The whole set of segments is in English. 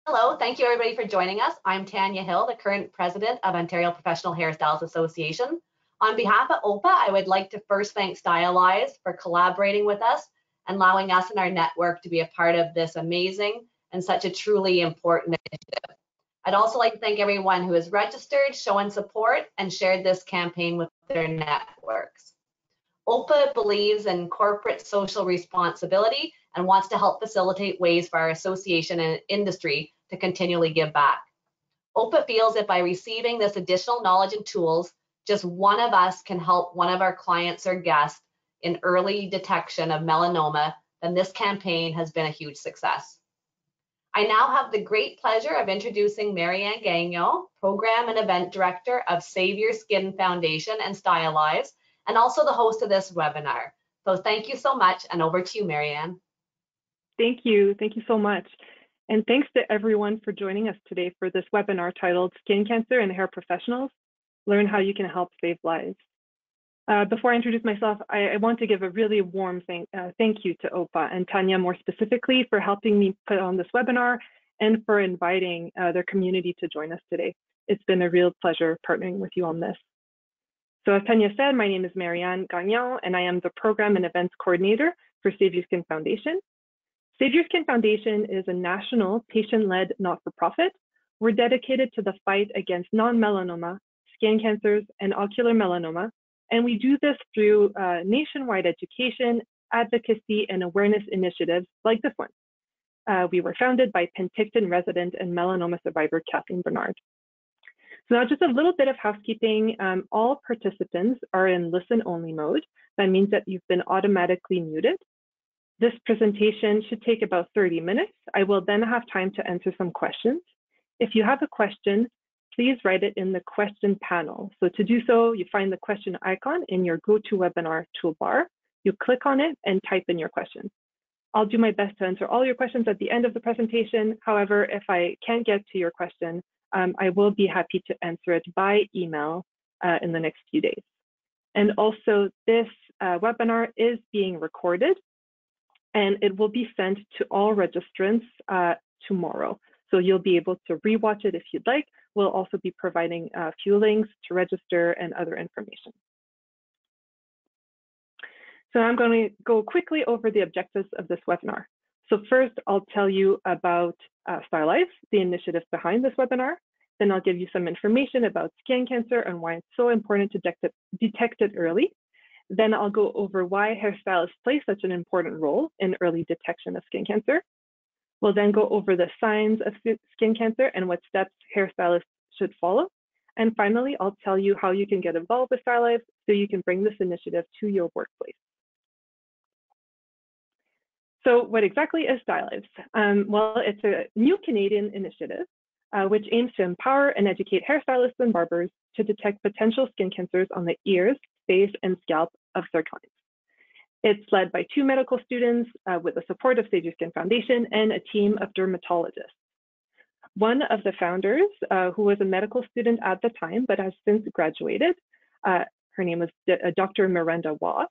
Hello, thank you everybody for joining us. I'm Tanya Hill, the current president of Ontario Professional Hairstylists Association. On behalf of OPA, I would like to first thank Sty-Lives for collaborating with us and allowing us and our network to be a part of this amazing and such a truly important initiative. I'd also like to thank everyone who has registered, shown support, and shared this campaign with their networks. OPA believes in corporate social responsibility and wants to help facilitate ways for our association and industry to continually give back. OPA feels that by receiving this additional knowledge and tools, just one of us can help one of our clients or guests in early detection of melanoma, then this campaign has been a huge success. I now have the great pleasure of introducing Marianne Gagnon, Program and Event Director of Save Your Skin Foundation and Sty-Lives, and also the host of this webinar. So thank you so much, and over to you, Marianne. Thank you so much. And thanks to everyone for joining us today for this webinar titled Skin Cancer and Hair Professionals, Learn How You Can Help Save Lives. Before I introduce myself, I want to give a really warm thank you to OPA and Tanya more specifically for helping me put on this webinar and for inviting their community to join us today. It's been a real pleasure partnering with you on this. So as Tanya said, my name is Marianne Gagnon and I am the Program and Events Coordinator for Save Your Skin Foundation. Save Your Skin Foundation is a national patient-led not-for-profit. We're dedicated to the fight against non-melanoma, skin cancers, and ocular melanoma. And we do this through nationwide education, advocacy, and awareness initiatives like this one. We were founded by Penticton resident and melanoma survivor Kathleen Bernard. So now just a little bit of housekeeping. All participants are in listen-only mode. That means that you've been automatically muted. This presentation should take about 30 minutes. I will then have time to answer some questions. If you have a question, please write it in the question panel. So to do so, you find the question icon in your GoToWebinar toolbar. You click on it and type in your question. I'll do my best to answer all your questions at the end of the presentation. However, if I can't get to your question, I will be happy to answer it by email in the next few days. And also, this webinar is being recorded and it will be sent to all registrants tomorrow. So you'll be able to rewatch it if you'd like. We'll also be providing a few links to register and other information. So I'm going to go quickly over the objectives of this webinar. So first, I'll tell you about Sty-Lives, the initiative behind this webinar. Then I'll give you some information about skin cancer and why it's so important to detect it early. Then I'll go over why hairstylists play such an important role in early detection of skin cancer. We'll then go over the signs of skin cancer and what steps hairstylists should follow. And finally, I'll tell you how you can get involved with Sty-Lives so you can bring this initiative to your workplace. So what exactly is Sty-Lives? Well, it's a new Canadian initiative which aims to empower and educate hairstylists and barbers to detect potential skin cancers on the ears, face, and scalp of their clients. It's led by 2 medical students with the support of Save Your Skin Foundation and a team of dermatologists. One of the founders, who was a medical student at the time but has since graduated, her name was Dr. Miranda Waugh.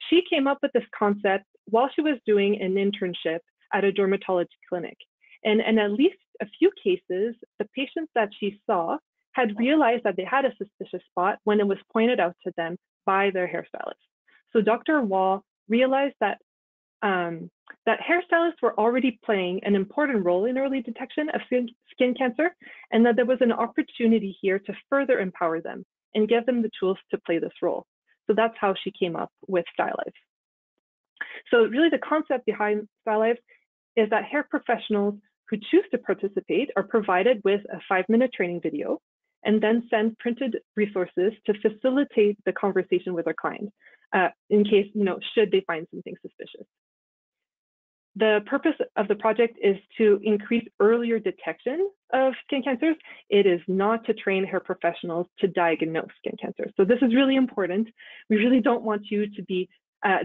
She came up with this concept while she was doing an internship at a dermatology clinic. And in at least a few cases, the patients that she saw had realized that they had a suspicious spot when it was pointed out to them by their hairstylist. So Dr. Waugh realized that that hairstylists were already playing an important role in early detection of skin cancer, and that there was an opportunity here to further empower them and give them the tools to play this role. So that's how she came up with Sty-Lives. So really the concept behind Sty-Lives is that hair professionals who choose to participate are provided with a 5-minute training video and then send printed resources to facilitate the conversation with their client in case, should they find something suspicious. The purpose of the project is to increase earlier detection of skin cancers. It is not to train hair professionals to diagnose skin cancer. So this is really important. We really don't want you to be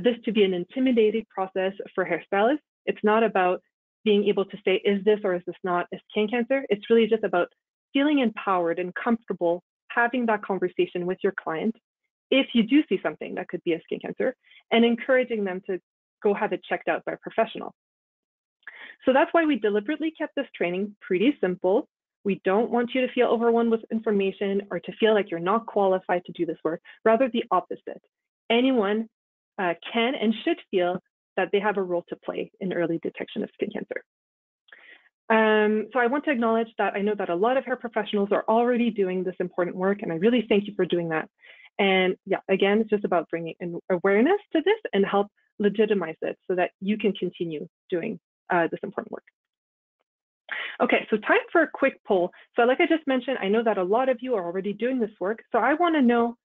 this to be an intimidating process for hairstylists. It's not about being able to say, is this or is this not a skin cancer? It's really just about feeling empowered and comfortable having that conversation with your client if you do see something that could be a skin cancer, and encouraging them to go have it checked out by a professional. So that's why we deliberately kept this training pretty simple. We don't want you to feel overwhelmed with information or to feel like you're not qualified to do this work, rather the opposite. Anyone can and should feel that they have a role to play in early detection of skin cancer. So I want to acknowledge that I know that a lot of hair professionals are already doing this important work, and I really thank you for doing that. And yeah, again, it's just about bringing an awareness to this and help legitimize it so that you can continue doing this important work. Okay, so time for a quick poll. So like I just mentioned, I know that a lot of you are already doing this work. So I want to know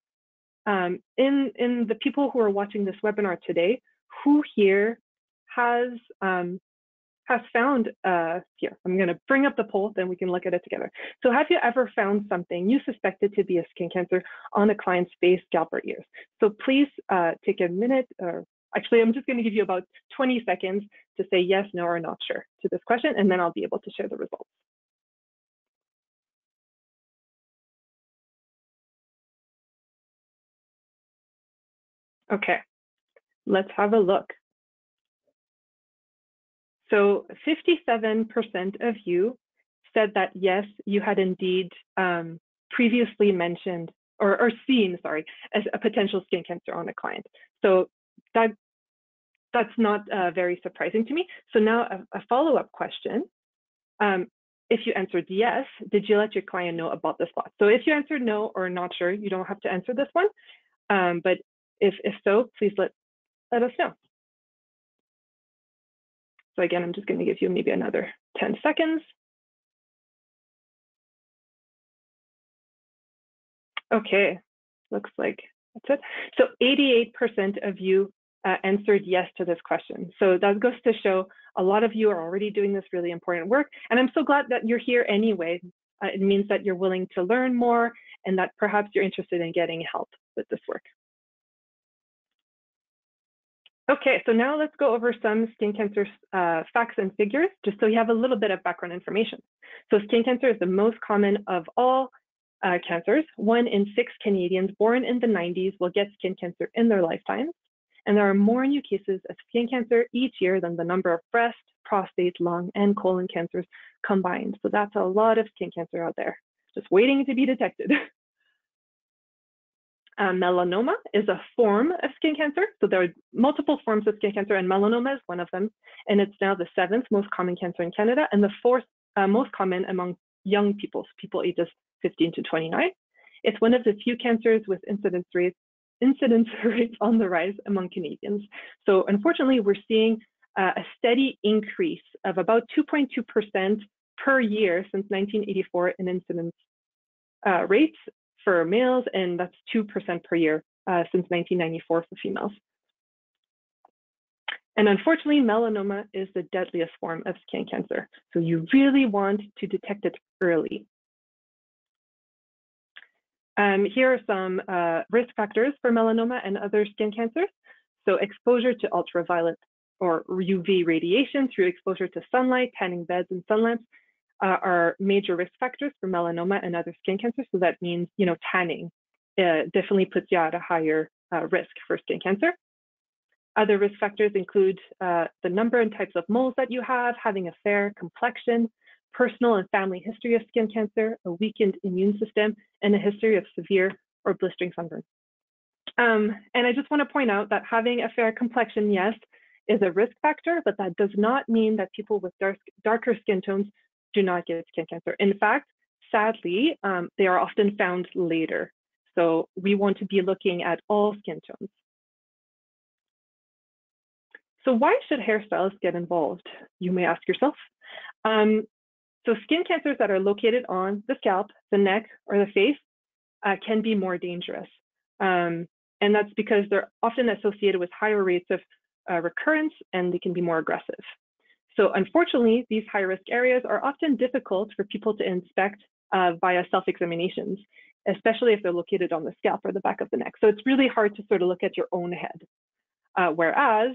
in the people who are watching this webinar today, who here has found, here, I'm going to bring up the poll, then we can look at it together. So have you ever found something you suspected to be a skin cancer on a client's face, scalp, or ears? So please take a minute, or actually, I'm just going to give you about 20 seconds to say yes, no, or not sure to this question, and then I'll be able to share the results. Okay, let's have a look. So 57% of you said that yes, you had indeed previously mentioned or seen, sorry, as a potential skin cancer on a client. So that's not very surprising to me. So now a follow-up question. If you answered yes, did you let your client know about the spot? So if you answered no or not sure, you don't have to answer this one. But if so, please let us know. So again, I'm just going to give you maybe another 10 seconds. Okay, looks like that's it. So 88% of you answered yes to this question. So that goes to show a lot of you are already doing this really important work. And I'm so glad that you're here anyway. It means that you're willing to learn more and that perhaps you're interested in getting help with this work. Okay, so now let's go over some skin cancer facts and figures, just so you have a little bit of background information. So skin cancer is the most common of all cancers. 1 in 6 Canadians born in the 90s will get skin cancer in their lifetimes. And there are more new cases of skin cancer each year than the number of breast, prostate, lung, and colon cancers combined. So that's a lot of skin cancer out there, just waiting to be detected. Melanoma is a form of skin cancer. So there are multiple forms of skin cancer, and melanoma is one of them. And it's now the 7th most common cancer in Canada and the 4th most common among young people, so people ages 15 to 29. It's one of the few cancers with incidence rates on the rise among Canadians. So unfortunately, we're seeing a steady increase of about 2.2% per year since 1984 in incidence rates for males, and that's 2% per year since 1994 for females. And unfortunately, melanoma is the deadliest form of skin cancer. So you really want to detect it early. Here are some risk factors for melanoma and other skin cancers. So exposure to ultraviolet or UV radiation through exposure to sunlight, tanning beds, and sun lamps are major risk factors for melanoma and other skin cancers. So that means, tanning definitely puts you at a higher risk for skin cancer. Other risk factors include the number and types of moles that you have, having a fair complexion, personal and family history of skin cancer, a weakened immune system, and a history of severe or blistering sunburn. And I just want to point out that having a fair complexion, yes, is a risk factor, but that does not mean that people with darker skin tones do not get skin cancer. In fact, sadly, they are often found later. So we want to be looking at all skin tones. So why should hairstylists get involved? You may ask yourself. So skin cancers that are located on the scalp, the neck, or the face can be more dangerous. And that's because they're often associated with higher rates of recurrence, and they can be more aggressive. So unfortunately, these high-risk areas are often difficult for people to inspect via self-examinations, especially if they're located on the scalp or the back of the neck. So it's really hard to sort of look at your own head. Whereas,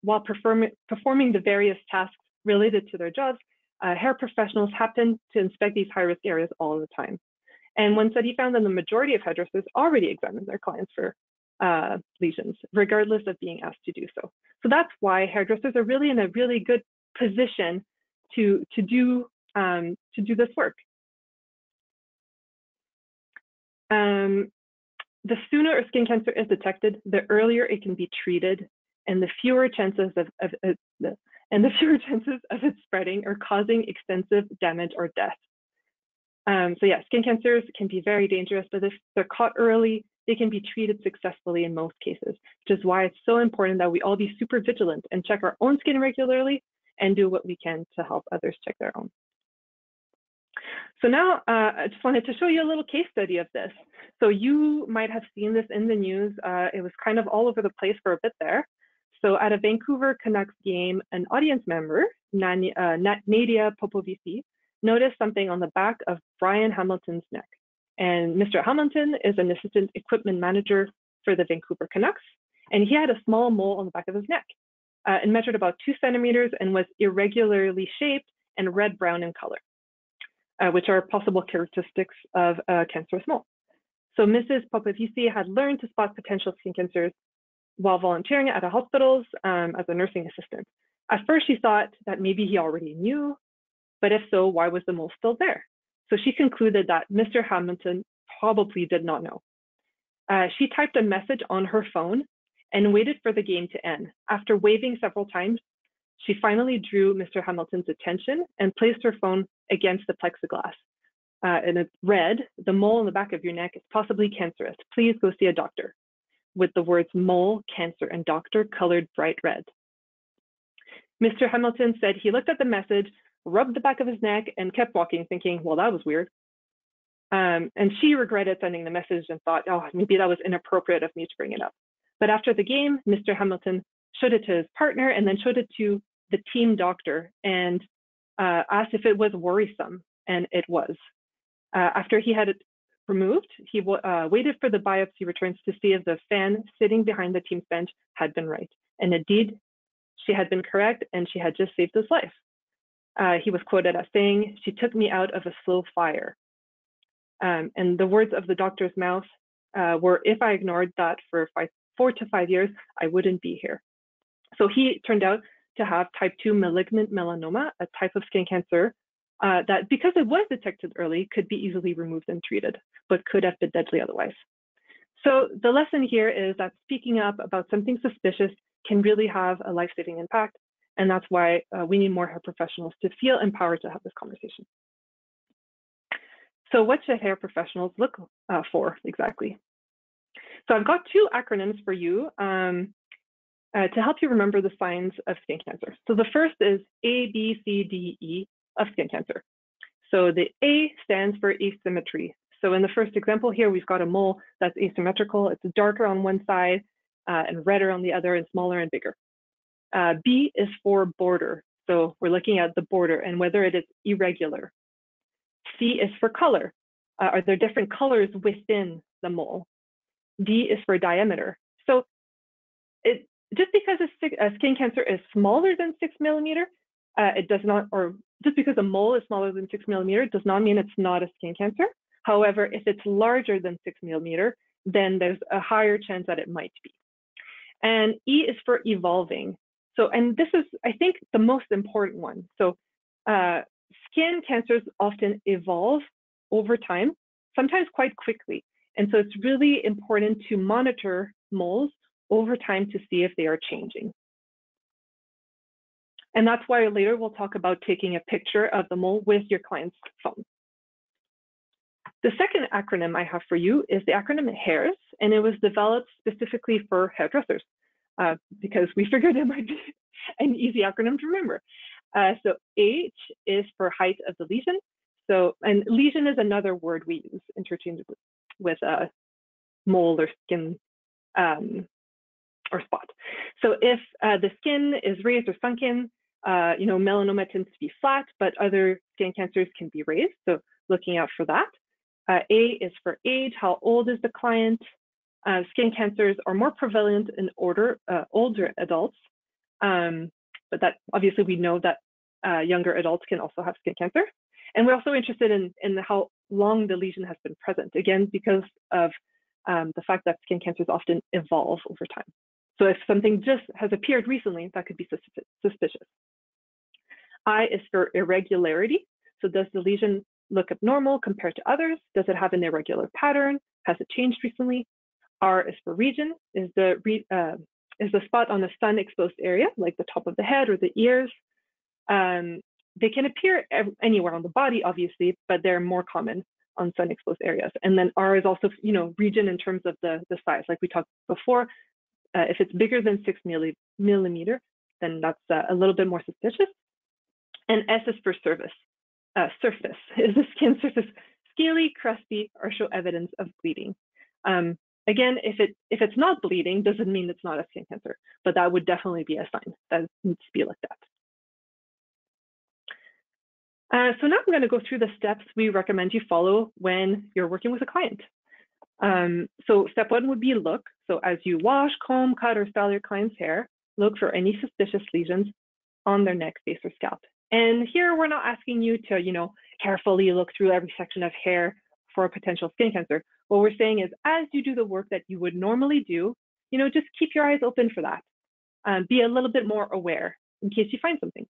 while performing the various tasks related to their jobs, hair professionals happen to inspect these high-risk areas all the time. And one study found that the majority of hairdressers already examine their clients for lesions, regardless of being asked to do so. So that's why hairdressers are really in a really good position to do this work. The sooner a skin cancer is detected, the earlier it can be treated, and the fewer chances of it spreading or causing extensive damage or death. So yeah, skin cancers can be very dangerous, but if they're caught early, they can be treated successfully in most cases, which is why it's so important that we all be super vigilant and check our own skin regularly and do what we can to help others check their own. So now I just wanted to show you a little case study of this. So you might have seen this in the news. It was kind of all over the place for a bit there. So at a Vancouver Canucks game, an audience member, Nadia Popovici, noticed something on the back of Brian Hamilton's neck. And Mr. Hamilton is an assistant equipment manager for the Vancouver Canucks, and he had a small mole on the back of his neck. It measured about 2 centimeters and was irregularly shaped and red-brown in color, which are possible characteristics of a cancerous mole. So Mrs. Popovici had learned to spot potential skin cancers while volunteering at a hospital as a nursing assistant. At first, she thought that maybe he already knew, but if so, why was the mole still there? So she concluded that Mr. Hamilton probably did not know. She typed a message on her phone and waited for the game to end. After waving several times, she finally drew Mr. Hamilton's attention and placed her phone against the plexiglass. And it read, "The mole on the back of your neck is possibly cancerous. Please go see a doctor," with the words mole, cancer, and doctor colored bright red. Mr. Hamilton said he looked at the message, rubbed the back of his neck, and kept walking, thinking, well, that was weird. And she regretted sending the message and thought, oh, maybe that was inappropriate of me to bring it up. But after the game, Mr. Hamilton showed it to his partner and then showed it to the team doctor and asked if it was worrisome, and it was. After he had it removed, he waited for the biopsy returns to see if the fan sitting behind the team's bench had been right. And indeed, she had been correct, and she had just saved his life. He was quoted as saying, "She took me out of a slow fire." And the words of the doctor's mouth were, "If I ignored that for 4 to 5 years, I wouldn't be here." So he turned out to have type 2 malignant melanoma, a type of skin cancer that, because it was detected early, could be easily removed and treated, but could have been deadly otherwise. So the lesson here is that speaking up about something suspicious can really have a life-saving impact. And that's why we need more hair professionals to feel empowered to have this conversation. So what should hair professionals look for exactly? So I've got 2 acronyms for you to help you remember the signs of skin cancer. So the first is A, B, C, D, E of skin cancer. So the A stands for asymmetry. So in the first example here, we've got a mole that's asymmetrical. It's darker on one side and redder on the other, and smaller and bigger. B is for border. So we're looking at the border and whether it is irregular. C is for color. Are there different colors within the mole? D is for diameter. So just because a skin cancer is smaller than 6 millimeter, it does not, or just because a mole is smaller than 6 millimeter does not mean it's not a skin cancer. However, if it's larger than 6 millimeter, then there's a higher chance that it might be. And E is for evolving. So, and this is, I think, the most important one. So skin cancers often evolve over time, sometimes quite quickly. And so it's really important to monitor moles over time to see if they are changing. And that's why later we'll talk about taking a picture of the mole with your client's phone. The second acronym I have for you is the acronym HAIRS, and it was developed specifically for hairdressers because we figured it might be an easy acronym to remember. So H is for height of the lesion. So, and lesion is another word we use interchangeably with mole or skin or spot. So if the skin is raised or sunken, melanoma tends to be flat, but other skin cancers can be raised. So looking out for that. A is for age, how old is the client? Skin cancers are more prevalent in older adults, but that obviously we know that younger adults can also have skin cancer. And we're also interested in how long the lesion has been present, again, because of the fact that skin cancers often evolve over time. So if something just has appeared recently, that could be suspicious. I is for irregularity. So does the lesion look abnormal compared to others? Does it have an irregular pattern? Has it changed recently? R is for region. Is the spot on the sun-exposed area, like the top of the head or the ears? They can appear anywhere on the body, obviously, but they're more common on sun-exposed areas. And then R is also, region in terms of the size, like we talked before. If it's bigger than 6 millimeter, then that's a little bit more suspicious. And S is for surface. Is the skin surface scaly, crusty, or show evidence of bleeding? Again, if it's not bleeding, doesn't mean it's not a skin cancer, but that would definitely be a sign that needs to be looked at. So now I'm going to go through the steps we recommend you follow when you're working with a client. So step 1 would be look. So as you wash, comb, cut, or style your client's hair, look for any suspicious lesions on their neck, face, or scalp. And here we're not asking you to, carefully look through every section of hair for a potential skin cancer. What we're saying is, as you do the work that you would normally do, just keep your eyes open for that. Be a little bit more aware in case you find something.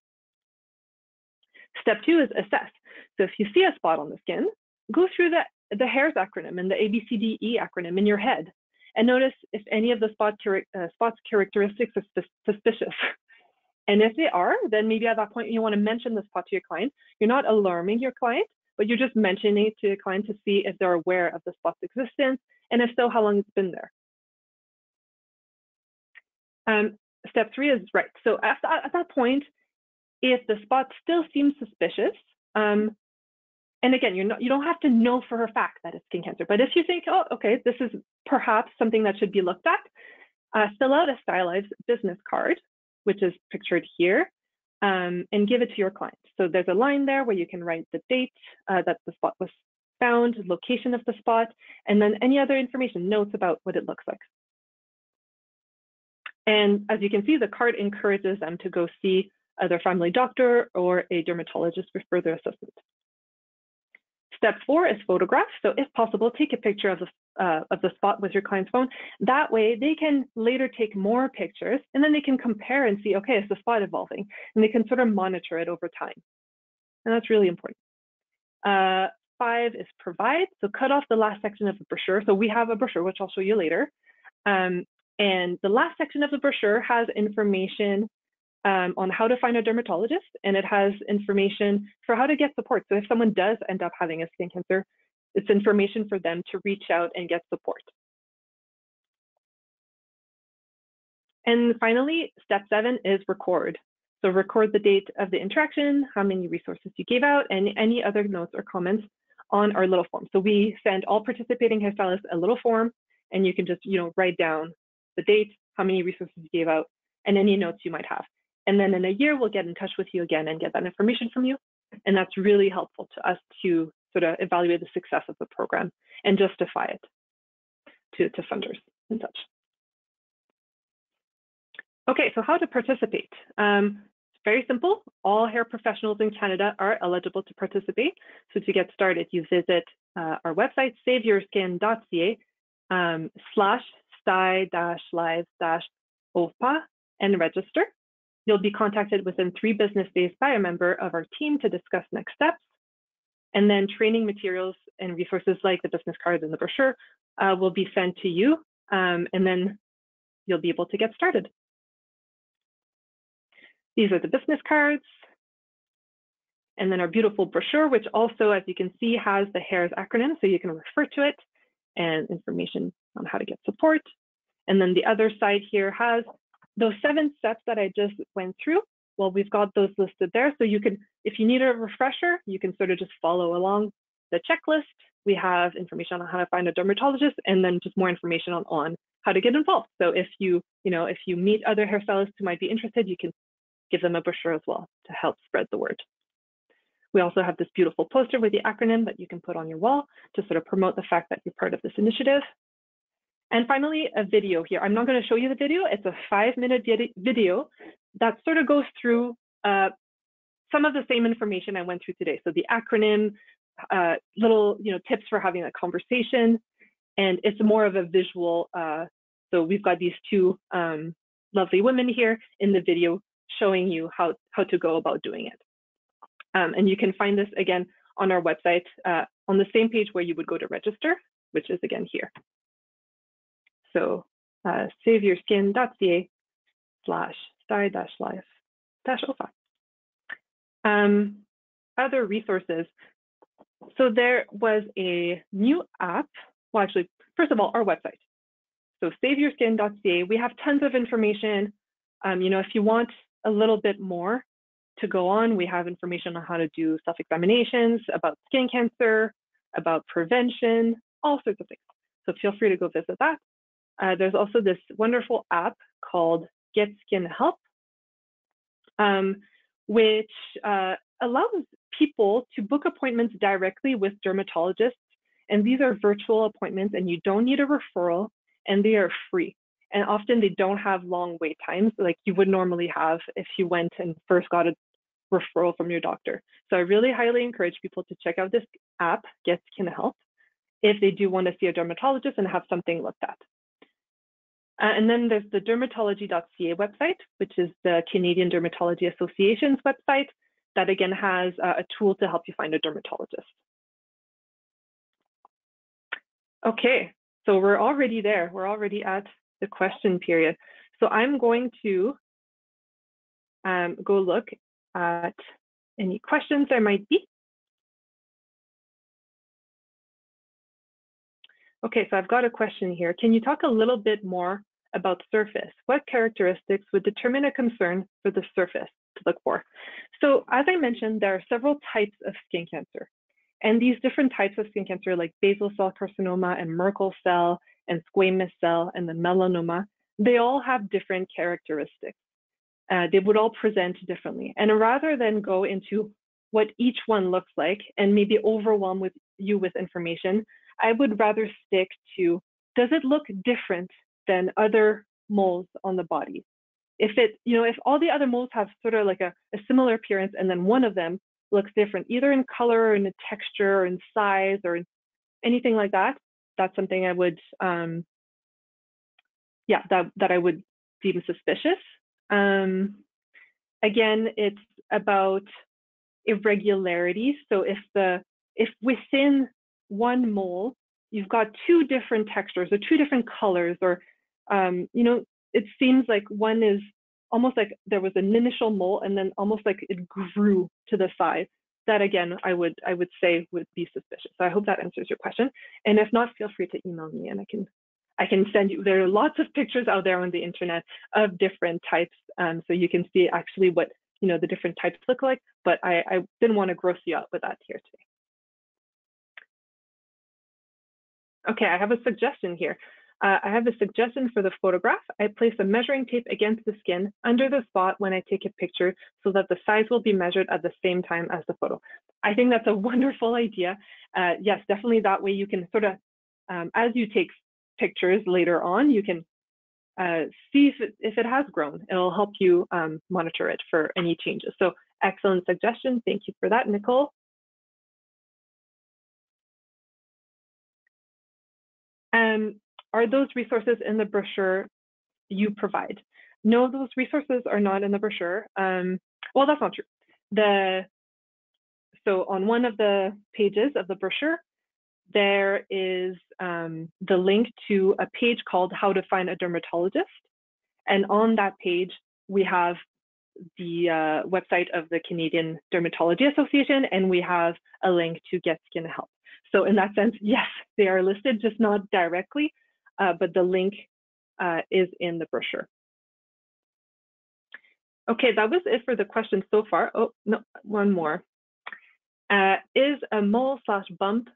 Step 2 is assess. So if you see a spot on the skin, go through the hairs acronym and the ABCDE acronym in your head, and notice if any of the spots characteristics are suspicious. And if they are, then maybe at that point you want to mention the spot to your client. You're not alarming your client, but you're just mentioning it to your client to see if they're aware of the spot's existence, and if so, how long it's been there. Step 3 is right. So at that point, if the spot still seems suspicious, and again, you don't have to know for a fact that it's skin cancer, but if you think, oh, okay, this is perhaps something that should be looked at, fill out a Sty-Lives business card, which is pictured here, and give it to your client. So there's a line there where you can write the date that the spot was found, location of the spot, and then any other information, notes about what it looks like. And as you can see, the card encourages them to go see their family doctor or a dermatologist for further assessment. Step 4 is photograph. So if possible, take a picture of the spot with your client's phone. That way they can later take more pictures, and then they can compare and see, okay, is the spot evolving? And they can sort of monitor it over time. And that's really important. 5 is provide. So cut off the last section of the brochure. So we have a brochure, which I'll show you later. And the last section of the brochure has information on how to find a dermatologist, and it has information for how to get support. So if someone does end up having a skin cancer, it's information for them to reach out and get support. And finally, step 7 is record. So record the date of the interaction, how many resources you gave out, and any other notes or comments on our little form. So we send all participating hairstylists a little form, and you can just write down the date, how many resources you gave out, and any notes you might have. And then in a year, we'll get in touch with you again and get that information from you. And that's really helpful to us to sort of evaluate the success of the program and justify it to funders and such. Okay, so how to participate? It's very simple. All hair professionals in Canada are eligible to participate. So to get started, you visit our website, saveyourskin.ca/sty-lives-OPA and register. You'll be contacted within 3 business days by a member of our team to discuss next steps. And then training materials and resources like the business card and the brochure will be sent to you, and then you'll be able to get started. These are the business cards. And then our beautiful brochure, which also, as you can see, has the HAIRS acronym, so you can refer to it, and information on how to get support. And then the other side here has those 7 steps that I just went through. Well, we've got those listed there. So you can, if you need a refresher, you can sort of just follow along the checklist. We have information on how to find a dermatologist, and then just more information on how to get involved. So if you meet other hairstylists who might be interested, you can give them a brochure as well to help spread the word. We also have this beautiful poster with the acronym that you can put on your wall to sort of promote the fact that you're part of this initiative. And finally, a video here. I'm not going to show you the video. It's a 5-minute video that sort of goes through some of the same information I went through today. So the acronym, little tips for having a conversation, and it's more of a visual. So we've got these 2 lovely women here in the video showing you how to go about doing it. And you can find this again on our website on the same page where you would go to register, which is again here. So saveyourskin.ca/sty-live-OFA. Other resources. So there was a new app. Well, actually, first of all, our website. So saveyourskin.ca. We have tons of information. If you want a little bit more to go on, we have information on how to do self-examinations, about skin cancer, about prevention, all sorts of things. So feel free to go visit that. There's also this wonderful app called Get Skin Help, which allows people to book appointments directly with dermatologists. And these are virtual appointments, and you don't need a referral, and they are free. And often they don't have long wait times like you would normally have if you went and first got a referral from your doctor. So I really highly encourage people to check out this app, Get Skin Help, if they do want to see a dermatologist and have something looked at. And then there's the dermatology.ca website, which is the Canadian Dermatology Association's website that again has a tool to help you find a dermatologist. Okay, so we're already there. We're already at the question period. So I'm going to go look at any questions there might be. Okay, so I've got a question here. Can you talk a little bit more about surface? What characteristics would determine a concern for the surface to look for? So as I mentioned, there are several types of skin cancer. And these different types of skin cancer, like basal cell carcinoma and Merkel cell and squamous cell and the melanoma, they all have different characteristics. They would all present differently. And rather than go into what each one looks like and maybe overwhelm you with information, I would rather stick to, does it look different than other moles on the body? If all the other moles have sort of like a similar appearance and then one of them looks different, either in color or in a texture or in size or in anything like that, that's something I would, that I would deem suspicious. Again, it's about irregularities. So if within one mole, you've got two different textures or two different colors, or, it seems like one is almost like there was an initial mole and then almost like it grew to the side. That again, I would say would be suspicious. So I hope that answers your question. And if not, feel free to email me and I can send you, there are lots of pictures out there on the internet of different types. So you can see actually what, the different types look like, but I didn't want to gross you out with that here today. Okay, I have a suggestion here. I have a suggestion for the photograph. I place a measuring tape against the skin under the spot when I take a picture so that the size will be measured at the same time as the photo. I think that's a wonderful idea. Yes, definitely that way you can sort of, as you take pictures later on, you can see if it has grown. It'll help you monitor it for any changes. So excellent suggestion. Thank you for that, Nicole. Are those resources in the brochure you provide? No, those resources are not in the brochure. Well, that's not true. So on one of the pages of the brochure, there is the link to a page called How to Find a Dermatologist. And on that page, we have the website of the Canadian Dermatology Association, and we have a link to Get Skin Help. So in that sense, yes, they are listed, just not directly, but the link is in the brochure. Okay, that was it for the questions so far. Oh, no, one more. Is a mole/bump?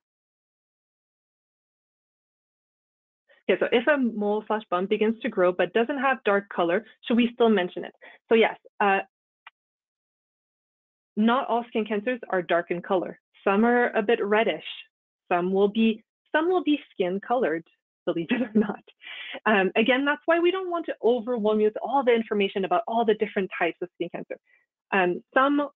Okay, so if a mole/bump begins to grow but doesn't have dark color, should we still mention it? So yes, not all skin cancers are dark in color. Some are a bit reddish. Some will be skin colored, believe it or not. Again, that's why we don't want to overwhelm you with all the information about all the different types of skin cancer. Some,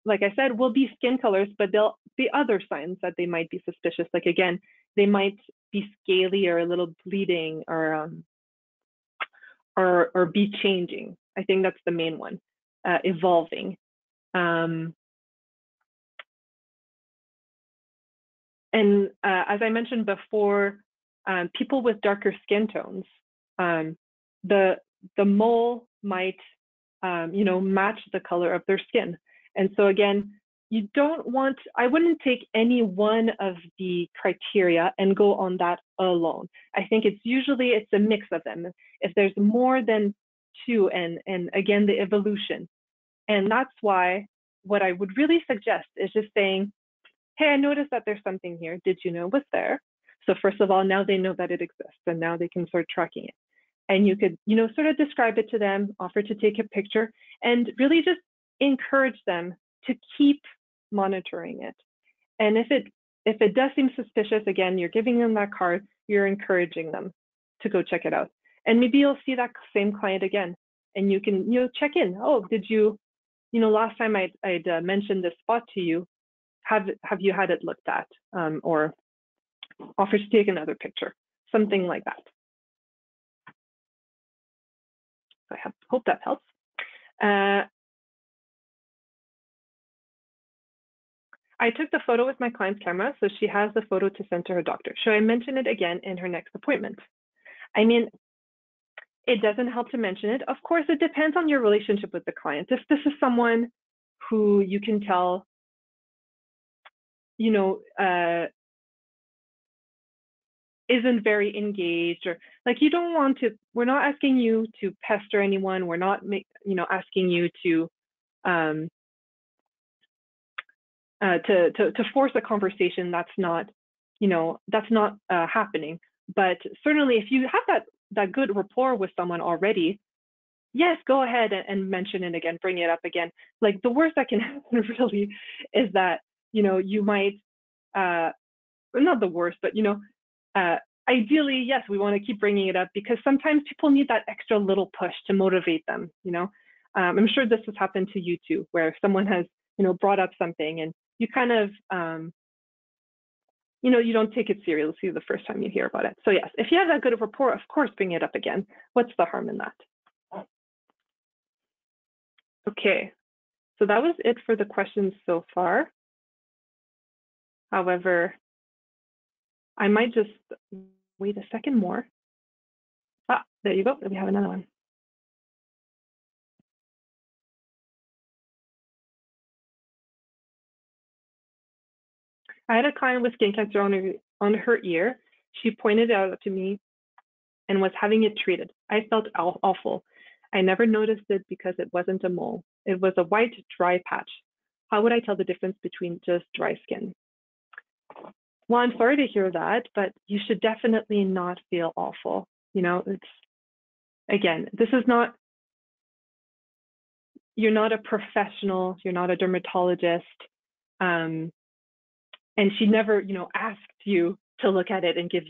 like I said, will be skin colors, but there'll be other signs that they might be suspicious. Like again, they might be scaly or a little bleeding or be changing. I think that's the main one, evolving. And as I mentioned before, people with darker skin tones, the mole might, match the color of their skin. And so again, you don't want, I wouldn't take any one of the criteria and go on that alone. I think it's a mix of them. If there's more than two, and again, the evolution. And that's why what I would really suggest is just saying, hey, I noticed that there's something here. Did you know it was there? So first of all, now they know that it exists, and now they can start tracking it. And you could, sort of describe it to them, offer to take a picture, and really just encourage them to keep monitoring it. And if it does seem suspicious, again, you're giving them that card, you're encouraging them to go check it out. And maybe you'll see that same client again, and you can, check in. Oh, did you, last time I'd mentioned this spot to you, have you had it looked at, or offer to take another picture, something like that. I hope that helps. I took the photo with my client's camera, so she has the photo to send to her doctor. Should I mention it again in her next appointment? I mean, it doesn't help to mention it. Of course, it depends on your relationship with the client. If this is someone who you can tell, isn't very engaged, or like, you don't want to, we're not asking you to pester anyone. We're not asking you to force a conversation that's not happening. But certainly if you have that good rapport with someone already, yes, go ahead and mention it again, bring it up again. Like, the worst that can happen really is that you might not the worst, but ideally, yes, we want to keep bringing it up, because sometimes people need that extra little push to motivate them. I'm sure this has happened to you too, where someone has brought up something, and you kind of you don't take it seriously the first time you hear about it. So yes, if you have that good of rapport, of course, bring it up again. What's the harm in that? Okay, so that was it for the questions so far. However, I might just wait a second more. There you go. We have another one. I had a client with skin cancer on her ear. She pointed it out to me and was having it treated. I felt awful. I never noticed it because it wasn't a mole. It was a white, dry patch. How would I tell the difference between just dry skin? Well, I'm sorry to hear that, but you should definitely not feel awful. Again, this is not, you're not a professional, you're not a dermatologist. And she never, asked you to look at it and give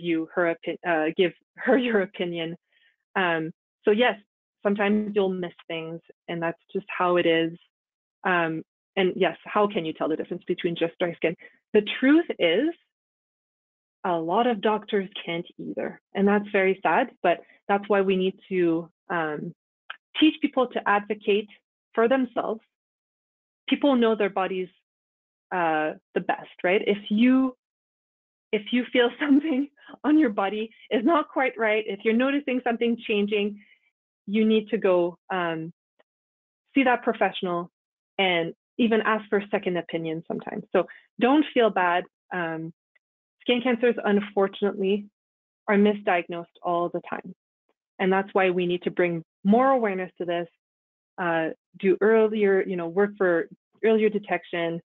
her your opinion. So yes, sometimes you'll miss things, and that's just how it is. And yes, how can you tell the difference between just dry skin? The truth is, a lot of doctors can't either, and that's very sad, but that's why we need to teach people to advocate for themselves. People know their bodies the best, right? If you feel something on your body is not quite right, if you're noticing something changing, you need to go see that professional and even ask for a second opinion sometimes. So don't feel bad. Skin cancers, unfortunately, are misdiagnosed all the time. And that's why we need to bring more awareness to this, do earlier, work for earlier detection,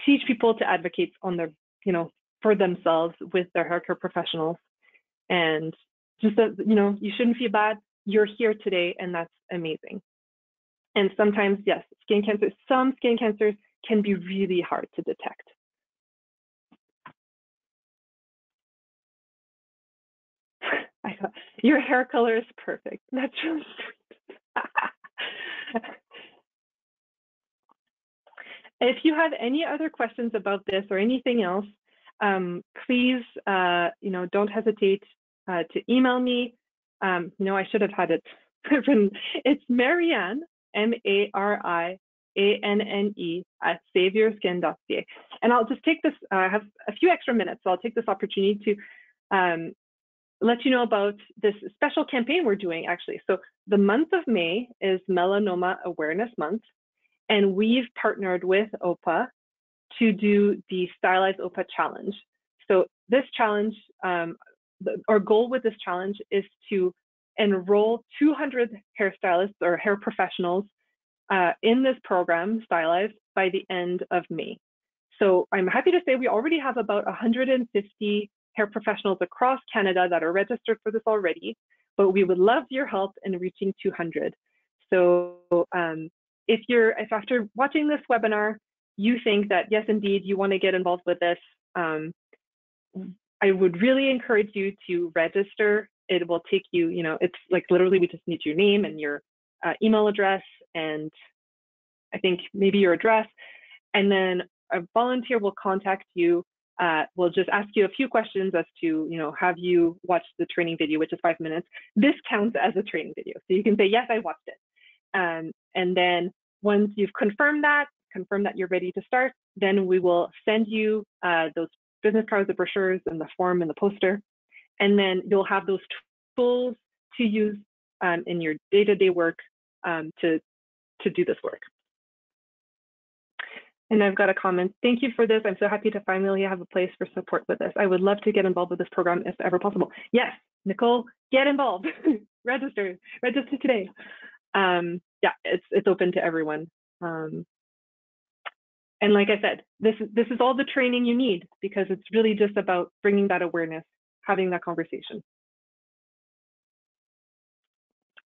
teach people to advocate on their, for themselves with their haircare professionals. And just that, you shouldn't feel bad. You're here today, and that's amazing. And sometimes, yes, some skin cancers can be really hard to detect. I thought, your hair color is perfect. That's really sweet. If you have any other questions about this or anything else, please, don't hesitate to email me. I should have had it written. It's Marianne, ANNE@saveyourskin.ca. And I'll just take this, I have a few extra minutes, so I'll take this opportunity to let you know about this special campaign we're doing actually. So the month of May is Melanoma Awareness Month, and we've partnered with OPA to do the Stylize OPA Challenge. So this challenge, our goal with this challenge is to enroll 200 hairstylists or hair professionals in this program, Sty-Lives, by the end of May. So I'm happy to say we already have about 150 hair professionals across Canada that are registered for this already, but we would love your help in reaching 200. So if after watching this webinar, you think that yes, indeed, you want to get involved with this, I would really encourage you to register. It will take you, it's like literally we just need your name and your email address, and I think maybe your address, and then a volunteer will contact you. We'll just ask you a few questions as to, have you watched the training video, which is 5 minutes. This counts as a training video. So you can say, yes, I watched it. And then once you've confirm that you're ready to start, then we will send you those business cards, the brochures, and the form and the poster. And then you'll have those tools to use in your day-to-day work to do this work. And I've got a comment. Thank you for this. I'm so happy to finally have a place for support with this. I would love to get involved with this program if ever possible. Yes, Nicole, get involved. Register today. Yeah, it's open to everyone. And like I said, this is all the training you need, because it's really just about bringing that awareness, having that conversation.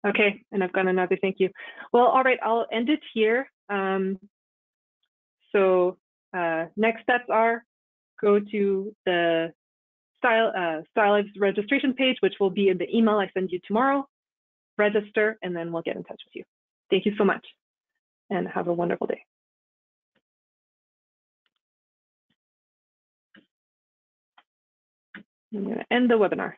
Okay, and I've got another thank you. Well, all right, I'll end it here. So next steps are go to the Sty-Lives registration page, which will be in the email I send you tomorrow. Register, and then we'll get in touch with you. Thank you so much, and have a wonderful day. I'm going to end the webinar.